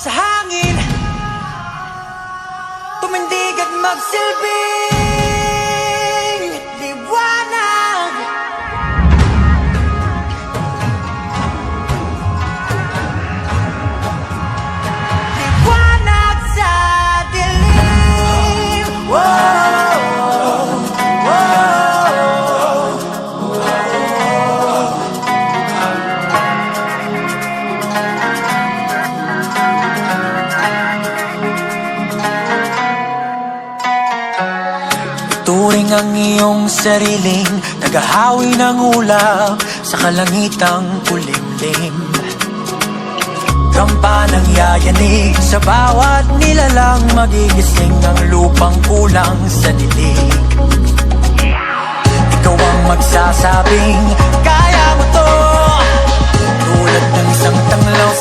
sa hangin, tumindig at magsilbing liwanag. Liwanag sa dilim. Turing ang iyong sariling naghahawi ng ulap sa kalangitang kulimlim. Kampanang yayanig sa bawat nilalang, magigising ang lupang kulang sa dilig. Ikaw ang magsasabing kaya mo to, tulad ng isang tanglaw